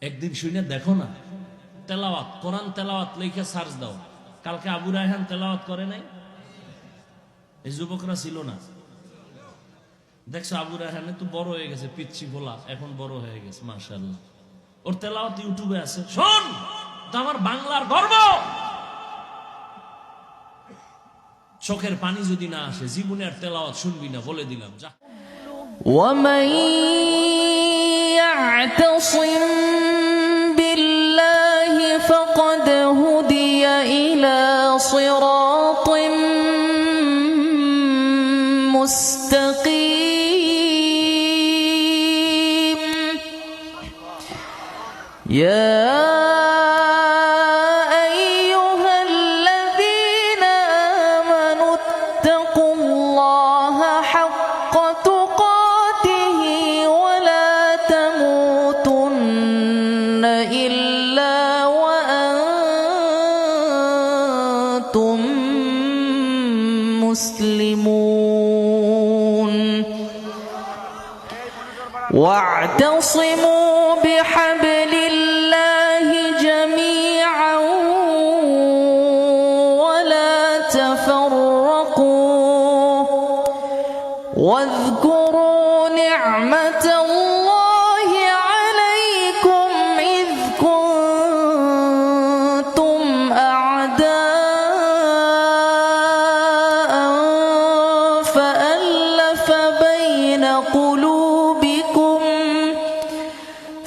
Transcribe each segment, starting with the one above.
একদিন শুনে দেখো না, তেলাওয়াত কোরআন তেলাওয়াত লিখে সার্চ দাও। কালকে আবু রায়হান তেলাওয়াত করে নাই? এই যুবকরা ছিল না? দেখছো আবু রায়হান তো বড় হয়ে গেছে, পিচ্ছি বলা এখন বড় হয়ে গেছে, মাশাআল্লাহ। ওর তেলাওয়াত ইউটিউবে আছে, শোন। তো আমার বাংলার গর্ব। চোখের পানি যদি না আসে, জীবনে আর তেলাওয়াত শুনবি না, বলে দিলাম। যা। ومن يعتصم بالله فقد هدي إلى صراط مستقيم يا مسلمون واعتصموا بحبل الله جميعا ولا تفرقوا واذكروا نعمة الله عليكم إذ كنتم أعداء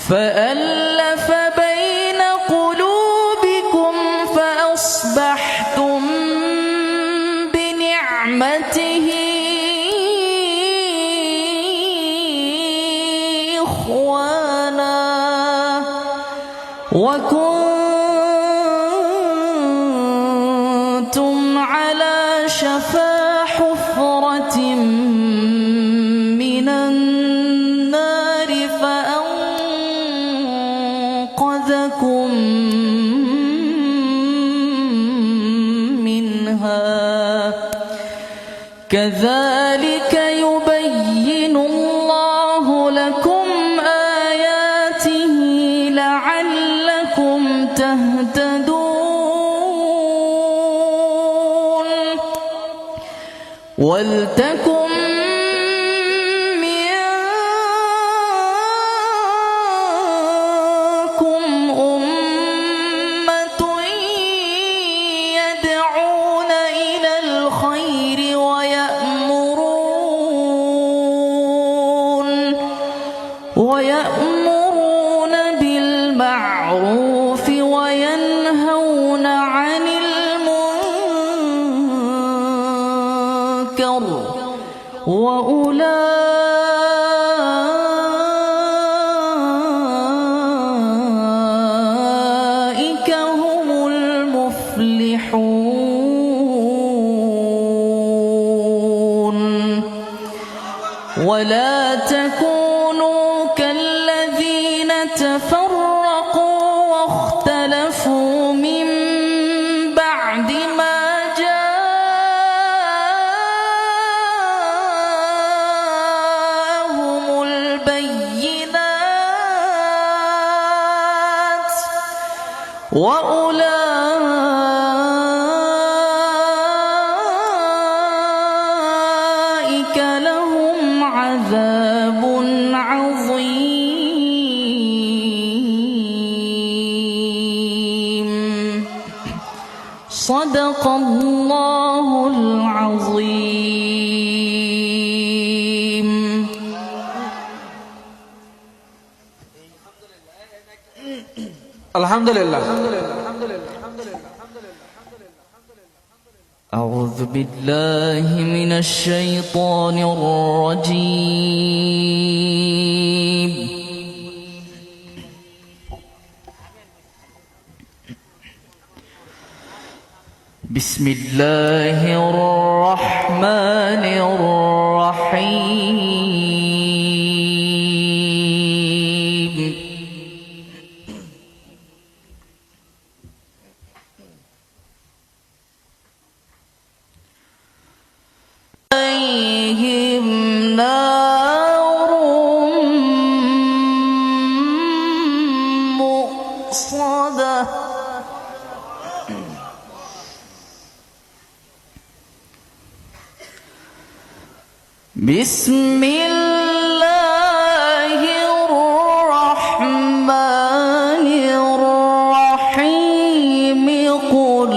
فألف بين قلوبكم فأصبحتم بنعمته إخوانا وكنتم على شفا حفرة من النار فأنقذكم منها كذلك يبين الله لكم آياته لعلكم تهتدون ولتكن منكم أمة يدعون إلى الخير ويأمرون بالمعروف وينهون عن المنكر وأولئك هم المفلحون ولا تكونوا كالذين تفرقوا واختلفوا من بعد ما جاءهم البينات وأولئك لهم عذاب عظيم صدق الله العظيم আলহামদুলিল্লাহ। أعوذ بالله من الشيطان الرجيم بسم الله الرحمن الرحيم عليهم نار مؤصدة بسم الله الرحمن الرحيم قل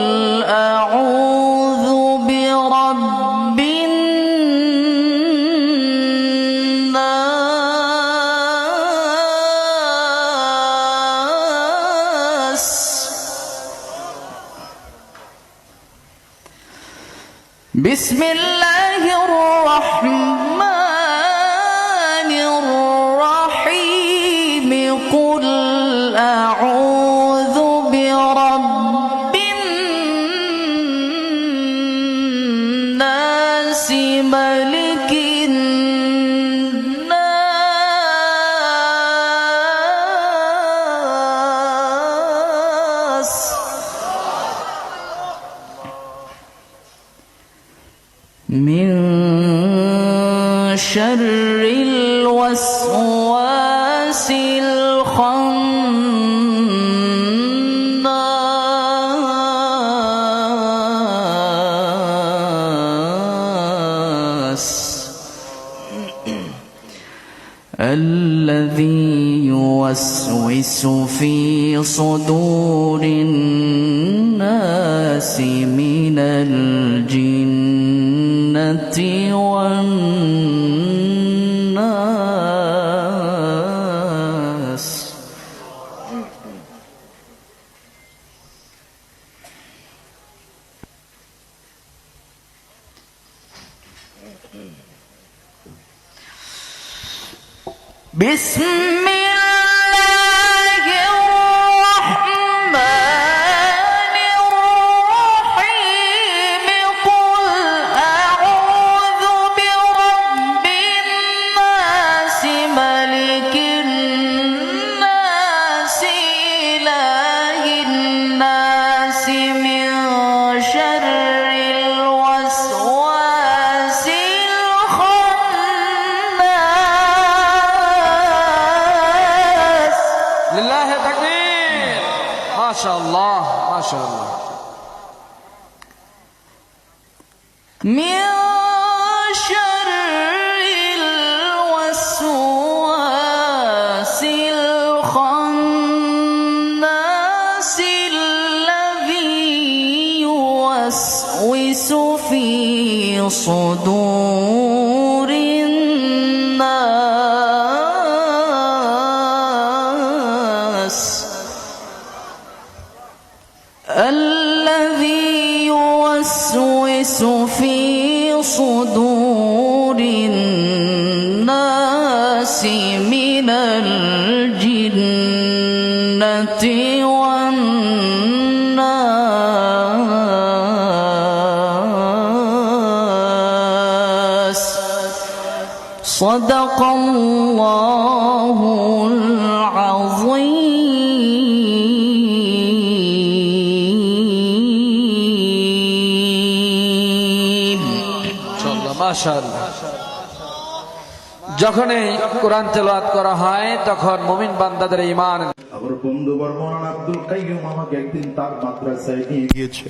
أعوذ برب الناس بسم الله الرحمن الرحيم قل أعوذ برب الناس ملك الناس من شر الوسواس الخناس الذي يوسوس في صدور الناس من الجنة والناس بسم الله الرحمن الرحيم قل أعوذ برب الناس ملك الناس إله الناس من شر الوسواس الخناس لله تكبير ما شاء الله ما شاء الله من شر الوسواس الخناس الذي يوسوس في صدور الناس الذي يوسوس في صدور الناس من الجنة والناس صدق الله العظيم মাশাআল্লাহ মাশাআল্লাহ যখনই কোরআন তেলাওয়াত করা হয় তখন মুমিন বান্দাদের ঈমান আমার বন্ধু বর্মন আব্দুল কাইয়ুম আমাকে একদিন তার মাদ্রাসায় নিয়ে গিয়েছে।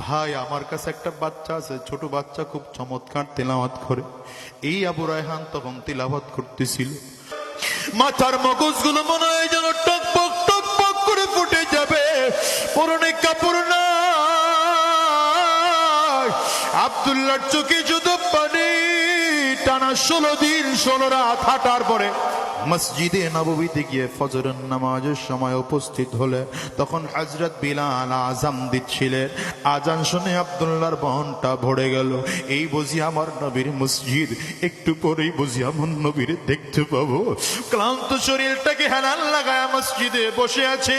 ভাই, আমার কাছে একটা বাচ্চা আছে, ছোট বাচ্চা, খুব চমৎকার তেলাওয়াত করে। এই আবু রায়হান তখন তেলাওয়াত করতেছিল, মাথার মগজগুলো মনে হয় যেন টকবক টকবক করে ফুটে যাবে। পরনে কাপড় নাই, আব্দুল্লাহর চোখে শুধু পানি। টানা 16 দিন 16 রাত হাঁটার পরে মসজিদে নববীতে গিয়ে ফজরের নামাজের সময় উপস্থিত হলে তখন হযরত বিলাল আযান দিচ্ছিলেন। আজান শুনে আব্দুল্লাহর মনটা ভরে গেল। এই বুঝি আমার নবীর মসজিদ, একটু পরেই বুঝি আমার নবীর দেখতে পাবো। ক্লান্ত শরীরটাকে হেলান লাগায় মসজিদে বসে আছে।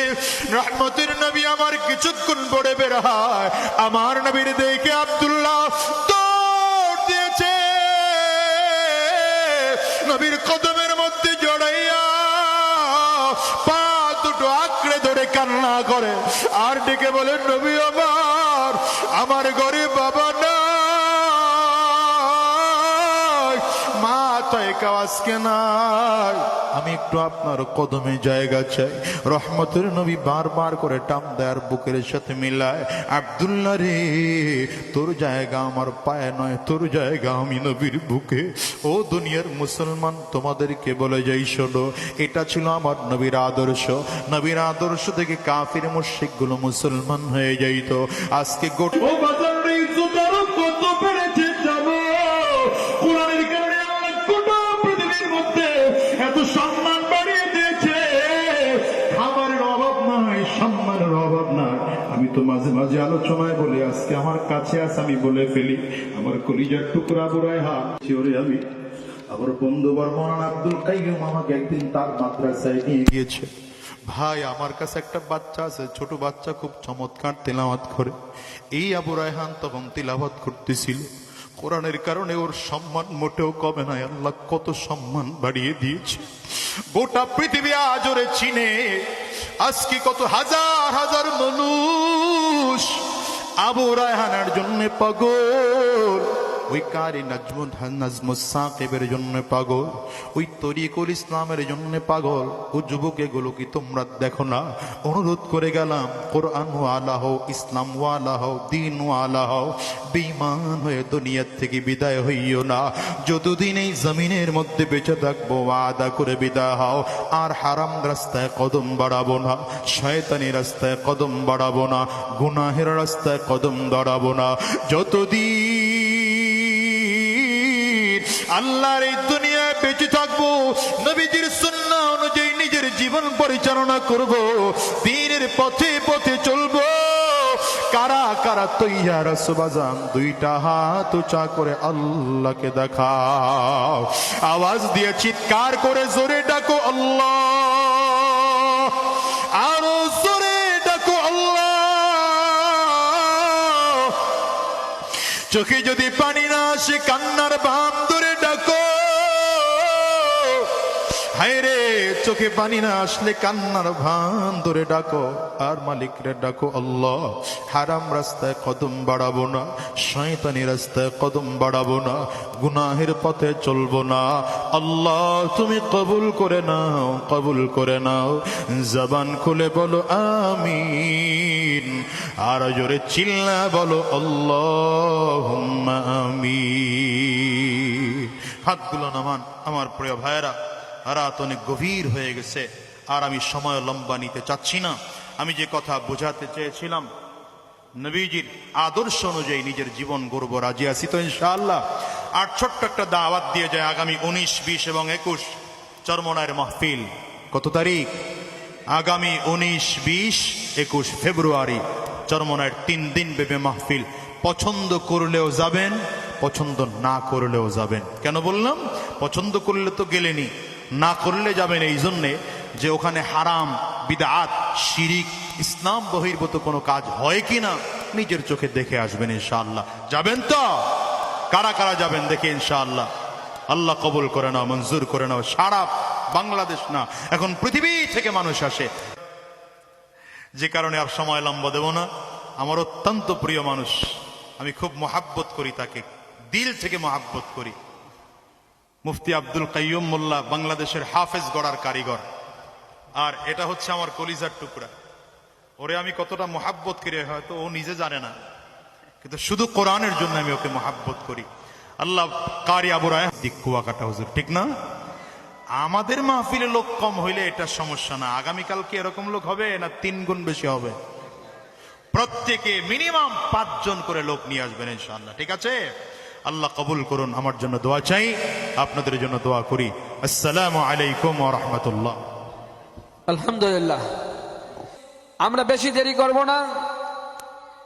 রহমতের নবী আমার কিছুক্ষণ পরে বের হয়। আমার নবীর দেখে আব্দুল্লাহ দৌড় দিয়েছে, নবীর কদমের মধ্যে জড়াইয়া পা দুটো আঁকড়ে ধরে কান্না করে আর ডেকে বলে, নবী আমার ঘরে বাবা নাই, মা তো এক আওয়াজ আজকে নাই, আমি একটু আপনার কদমে জায়গা চাই। রহমতের নবী বারবার করে টান দেয়ার বুকের সাথে মিলায়, আব্দুল্লাহ রে, তোর জায়গা আমার পায়ে নয়, তোর জায়গা আমি নবীর বুকে। ও দুনিয়ার মুসলমান, তোমাদেরকে বলে যাই, শোনো, এটা ছিল আমার নবীর আদর্শ। নবীর আদর্শ থেকে কাফির মুশরিক গুলো মুসলমান হয়ে যাইতো। আজকে গোটা ও বাজার রে, ইজ্জত আরো কত বেড়েছে জানো? কোরআনের কারণে আল্লাহ গোটা পৃথিবীর মধ্যে এত সম্মান বাড়িয়ে দিয়েছে। খাবারের অভাব নাই, সম্মানের অভাব নাই। আমি তো মাঝে মাঝে আলোচনায় বলি, আজকে আমার কাছে আছে, আমি বলে ফেলি, আমার কলিজার টুকরা বুড়ায় হাত চিওরে আমি। আমার বন্ধু বর্মন আব্দুল কাইয়ুম আমাকে একদিন তার মাদ্রাসায় নিয়ে গিয়েছে। ভাই, আমার কাছে একটা বাচ্চা আছে, ছোট বাচ্চা, খুব চমৎকার তেলাওয়াত করে। এই আবু রায়হান তখন তেলাওয়াত করতেছিল। কোরআনের কারণে ওর সম্মান মোটেও কমে নাই, আল্লাহ কত সম্মান বাড়িয়ে দিয়েছে। গোটা পৃথিবী আজ ওরে চিনে। আজকে কত হাজার হাজার মানুষ আবু রায়হানের জন্য পাগল, ওই কারি নাজমুস সাকিবের জন্য পাগল, ওই তরিকুল ইসলামের জন্য পাগল। ও যুবক, এগুলো কি তোমরা দেখো না? অনুরোধ করে গেলাম, কোরআন ওয়ালা হও, ইসলাম ওয়ালা হও, দিন ওয়ালা হও, বেঈমান হয়ে দুনিয়ার থেকে বিদায় হইও না। যতদিন এই জমিনের মধ্যে বেঁচে থাকবো, ওয়াদা করে বিদায় হও। আর হারাম রাস্তায় কদম বাড়াবো না, শয়তানি রাস্তায় কদম বাড়াবো না, গুনাহের রাস্তায় কদম দাঁড়াবো না। যতদিন আল্লাহর এই দুনিয়ায় বেঁচে থাকবো, নবীজির সুন্নাহ অনুযায়ী নিজের জীবন পরিচালনা করব, দ্বীনের পথে পথে চলবো। কারা কারা তৈয়ার আছো বাজান? দুইটা হাত উঁচা করে আল্লাহকে দেখাও। আওয়াজ দিয়ে চিৎকার করে জোরে ডাকো আল্লাহ, আরো জোরে ডাকো আল্লাহ। চোখে যদি পানি না আসে, কান্নার বাম ধরে ডাকো। হায় রে, চোখে পানি না আসলে কান্নার ভান ধরে ডাকো। আর মালিক রে ডাকো আল্লাহ। হারাম রাস্তায় কদম বাড়াবো না, শয়তানি রাস্তায় কদম বাড়াবো না, গুনাহের পথে চলবো না। আল্লাহ তুমি কবুল করে নাও, কবুল করে নাও। জবান খুলে বলো আমিন, আর জোরে চিল্লা বলো আল্লাহুম্মা আমিন। হাতগুলো নামান আমার প্রিয় ভাইয়েরা। রাত অনেক গভীর হয়ে গেছে, আর আমি সময় লম্বা নিতে চাচ্ছি না। আমি যে কথা বোঝাতে চেয়েছিলাম, নবীজির আদর্শ অনুযায়ী নিজের জীবন গড়ব, রাজি আছি তো ইনশাআল্লাহ। আর ছোট্ট একটা দাওয়াত দিয়ে যায়, আগামী 19, 20 এবং 21 চরমনায়ের মাহফিল। কত তারিখ? আগামী 19, 20, 21 ফেব্রুয়ারি চরমনায়ের 3 দিন ব্যাপী মাহফিল। পছন্দ করলেও যাবেন, পছন্দ না করলেও যাবেন। কেন বললাম? পছন্দ করলে তো গেলেনি, না করলে যাবেন এই জন্যে যে ওখানে হারাম, বিদআত, শিরিক, ইসলাম বহির্ভূত কোনো কাজ হয় কিনা নিজের চোখে দেখে আসবেন ইনশাআল্লাহ। যাবেন তো? কারা কারা যাবেন দেখে ইনশাআল্লাহ। আল্লাহ কবুল করে নাও, মঞ্জুর করে নাও। সারা বাংলাদেশ না, এখন পৃথিবী থেকে মানুষ আসে। যে কারণে আর সময় লম্বা দেব না। আমার অত্যন্ত প্রিয় মানুষ, আমি খুব মহাব্বত করি তাকে, দিল থেকে মহাব্বত করি। মুফতি আব্দুল কাইয়ুম মোল্লা, বাংলাদেশের হাফেজ গড়ার কারিগর। আর এটা হচ্ছে আমার কলিজার টুকরা। ওরে আমি কতটা মহাব্বত করি হয়তো ও নিজে জানে না, কিন্তু শুধু কোরআনের জন্য আমি ওকে মহাব্বত করি। আল্লাহ কারি আবু রায়হান দিক কুয়াকাটা হুজুর, ঠিক না? আমাদের মাহফিলে লোক কম হইলে এটা সমস্যা না। আগামীকালকে এরকম লোক হবে না 3 গুণ বেশি হবে? প্রত্যেকে মিনিমাম 5 জন করে লোক নিয়ে আসবেন ইনশাআল্লাহ, ঠিক আছে? আল্লাহ কবুল করুন। আমার জন্য দোয়া চাই, আপনাদের জন্য দোয়া করি। আসসালামু আলাইকুম ওয়া রাহমাতুল্লাহ। আলহামদুলিল্লাহ, আমরা বেশি দেরি করব না।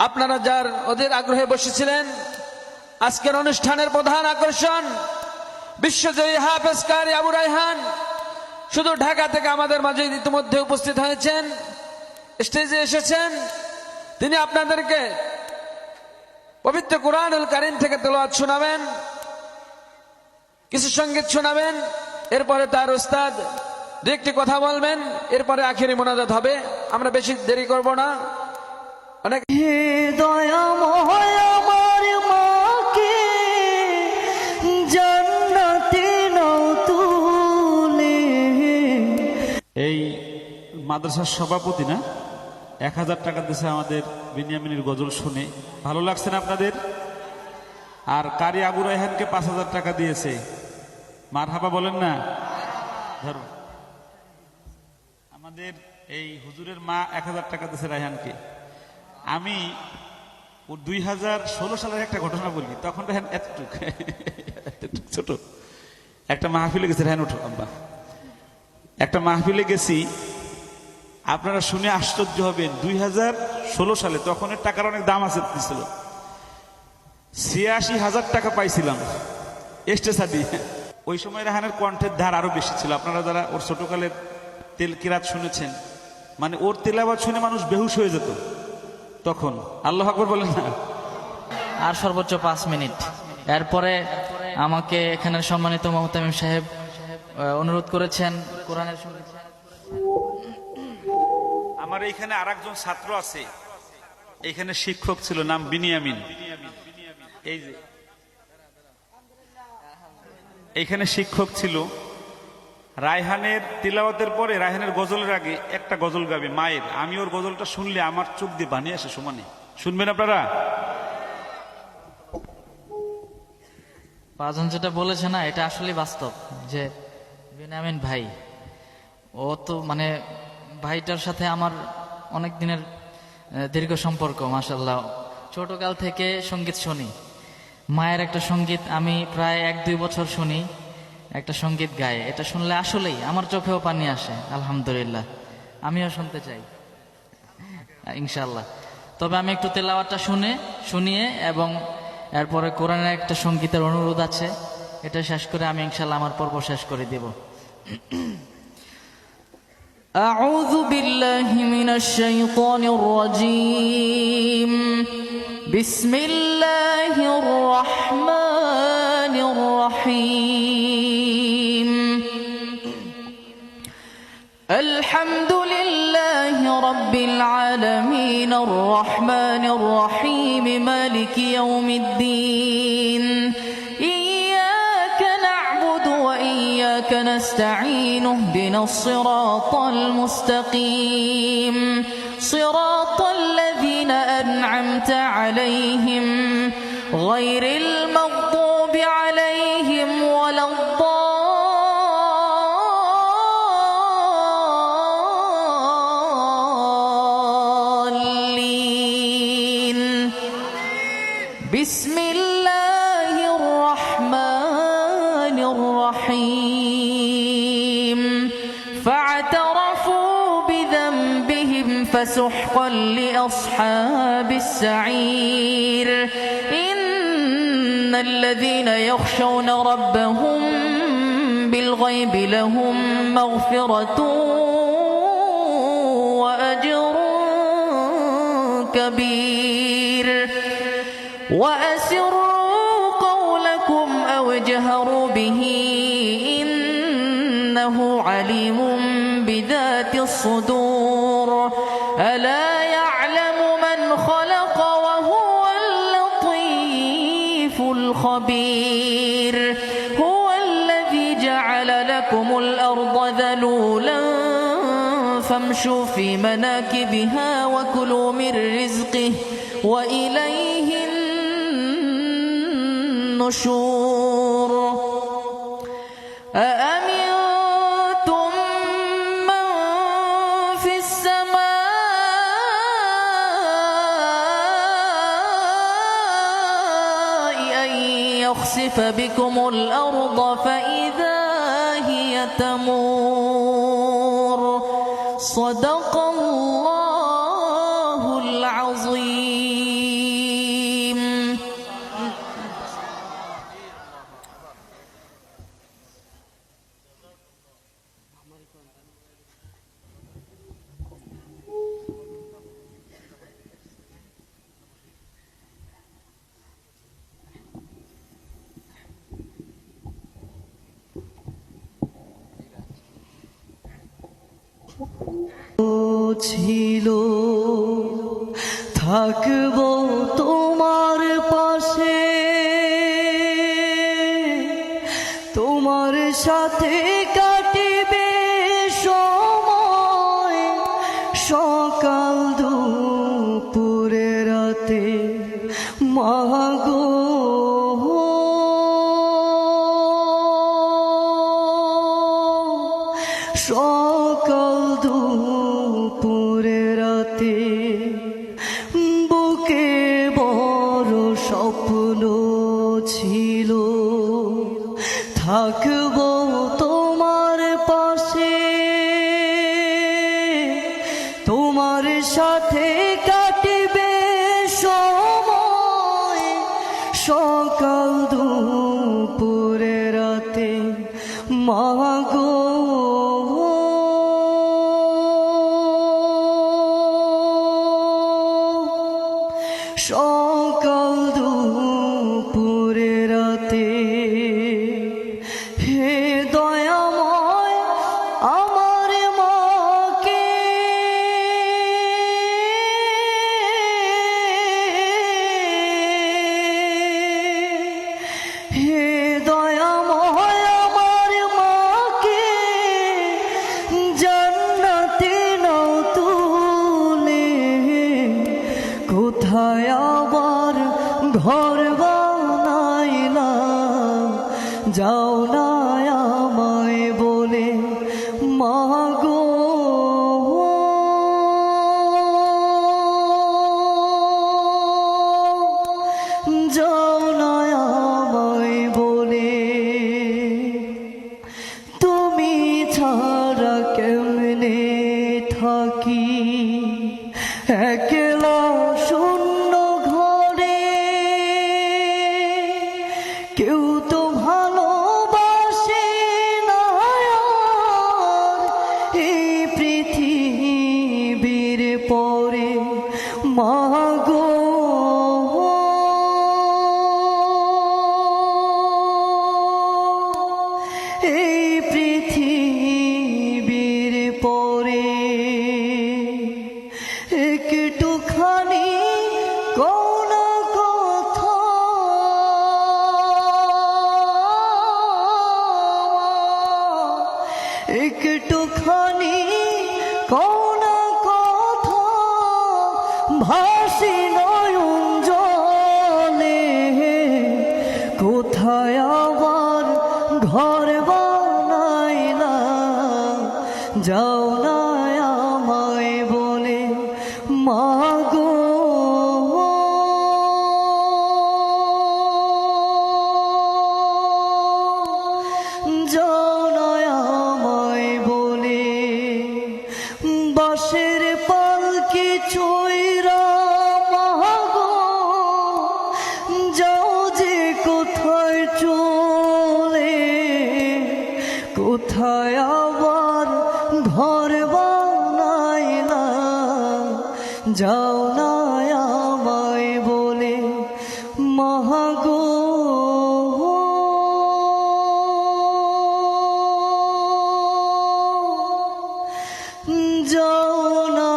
আপনারা যার ওদের আগ্রহে বসেছিলেন, আজকের অনুষ্ঠানের প্রধান আকর্ষণ বিশ্বজয়ী হাফেজ কারি আবু রায়হান শুধু ঢাকা থেকে আমাদের মাঝে ইতিমধ্যে উপস্থিত হয়েছেন, স্টেজে এসেছেন। তিনি আপনাদেরকে পবিত্র কুরআনুল কারীম থেকে তেলাওয়াত শোনাবেন, কিছু সঙ্গীত শোনাবেন, এরপরে তার উস্তাদ দু একটি কথা বলবেন, এরপরে আখেরি মোনাজাত হবে। আমরা বেশি দেরি করব না। অনেক দয়াময় আমার মাকে জান্নাতে নাও তুমি। মাদ্রাসার সভাপতি না, 1000 টাকা দিয়েছে আমাদের বিনিয়ামিনের গজল শুনে। ভালো লাগছে না আপনাদের? আর কারি আবু রায়হানকে 5000 টাকা দিয়েছে। মারহাবা বলেন না? ধরো, আমাদের এই হুজুরের মা 1000 টাকা দিয়েছে রায়হানকে। আমি ও 2016 সালের একটা ঘটনা বলি। তখন রায়হান এতটুক ছোট। একটা মাহফিলে গেছে, রায়হান উঠো আব্বা, একটা মাহফিলে গেছি, আপনারা শুনে আশ্চর্য হবেন। 2016 সালে, তখনের টাকার অনেক দাম আছে ছিল, 86,000 টাকা পাইছিলাম স্টেশা দিয়ে। ওই সময় রায়হানের কণ্ঠের ধার আরো বেশি ছিল। আপনারা যারা ওর ছোটকালের তেল কিরাত শুনেছেন, মানে ওর তেলাওয়াত শুনে মানুষ বেহুশ হয়ে যেত তখন। আল্লাহু আকবার বলেন না? আর সর্বোচ্চ 5 মিনিট। এরপরে আমাকে এখানের সম্মানিত মোহতামিম সাহেব অনুরোধ করেছেন কোরআনের সঙ্গীত। আমার এইখানে আরেকজন ছাত্র আছে, এইখানে শিক্ষক ছিল, নাম বিনিয়ামিন। এই যে এইখানে শিক্ষক ছিল। রায়হানের তিলাওয়াতের পরে, রায়হানের গজলের আগে একটা গজল গাবে মায়ের। আমি ওর গজলটা শুনলে আমার চোখ দিয়ে বানি আসে সমানে। শুনবেন আপনারা? পাঁচজন যেটা বলেছে না, এটা আসলে বাস্তব। যে বিনিয়ামিন ভাই, ও তো মানে ভাইটার সাথে আমার অনেক দিনের দীর্ঘ সম্পর্ক, মাশাআল্লাহ। ছোটকাল থেকে সঙ্গীত শুনি। মায়ের একটা সঙ্গীত আমি প্রায় 1-2 বছর শুনি, একটা সঙ্গীত গায়ে। এটা শুনলে আসলেই আমার চোখেও পানি আসে। আলহামদুলিল্লাহ, আমিও শুনতে চাই ইনশাআল্লাহ। তবে আমি একটু তেলাওয়াতটা শুনিয়ে এবং এরপরে কোরআনের একটা সঙ্গীতের অনুরোধ আছে, এটা শেষ করে আমি ইনশাআল্লাহ আমার পর্ব শেষ করে দেব। أعوذ بالله من الشيطان الرجيم. بسم الله الرحمن الرحيم. الحمد لله رب العالمين الرحمن الرحيم مالك يوم الدين. إياك نعبد وإياك نستعين. اهدنا الصراط المستقيم صراط الذين أنعمت عليهم غير المغضوب عليهم ولا الضالين. بسم الله الرحمن الرحيم. فاعترفوا بذنبهم فسحقا لأصحاب السعير. إن الذين يخشون ربهم بالغيب لهم مغفرة وأجر كبير. وأسروا قولكم أو اجهروا به إنه عليم بذات الصدور. ألا يعلم من خلق وهو اللطيف الخبير. هو الذي جعل لكم الأرض ذلولا فامشوا في مناكبها وكلوا من رزقه وإليه النشور. أأمنتم من في السماء أن يخسف بكم الأرض فإذا هي تمور. صدق الله العظيم. ছিল থাকবো তোমার পাশে, তোমার সাথে কাটিবে সময় সকাল দুপুরে রাতে মাগো সকাল দুপুরে রাতে বুকে বড় স্বপ্ন ছিল থাকবো তোমার পাশে তোমার সাথে কাটবে সময় সকাল দুপুরে রাতে মাগো সকাল দুপুরে রাতে হে দয়াময় আমার মাকে হে দয়াময় আমার মাকে জান্নাতে নাও তুলে কোথায় আবার ঘর বানাইলা যাও না আমায় বলে মাগো যাও না আমায় বলে তুমি ছাড়া কেমনে থাকি একলা শূন্য ঘরে কেউ তো ভালোবাসে না আর এই পৃথিবীর পরে মাগো এই পৃথিবীর পরে একটুখানি কোন কথা একটুখানি কোন কথা ভাসি নয়ন জলে কোথায় আবার ঘর বানাইলা যাও না আমায় বলে মাগো যাও না আমায় বলে বাঁশের পালকি চৈরা মাগো যাও যে কোথায় চলে কোথায় আবার ঘর বানাইলা যাও না আমায় বলে মাগো যাও না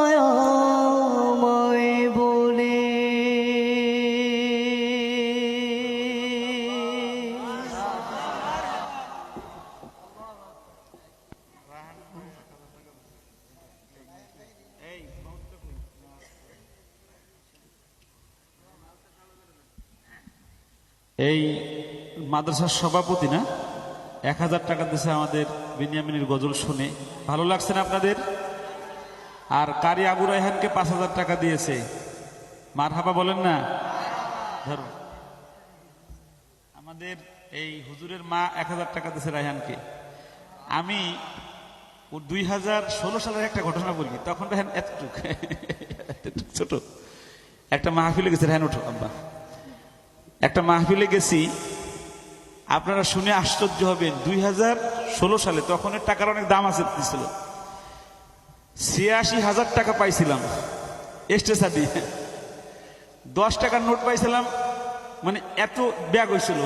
আমায় বলে এই মাদ্রাসার সভাপতি না 1000 টাকা দিয়েছে আমাদের বিনিয়ামিনের গজল শুনে ভালো লাগছে না আপনাদের? আর কারি আবু রায়হানকে 5000 টাকা দিয়েছে, মারহাবা বলেন না? ধরো আমাদের এই হুজুরের মা 1000 টাকা দিয়েছে রায়হানকে। আমি ওর 2016 সালের একটা ঘটনা বলি, তখন রায়হান এতটুক ছোট। একটা মাহফিলে গেছে, রায়হান উঠো আব্বা, একটা মাহফিলে গেছি, আপনারা শুনে আশ্চর্য হবেন। 2016 সালে তখন টাকার অনেক দাম আছে, ছিল 86,000 টাকা পাইছিলাম স্টেশন দিয়ে, 10 টাকার নোট পাইছিলাম, মানে এত ব্যাগ হয়েছিল।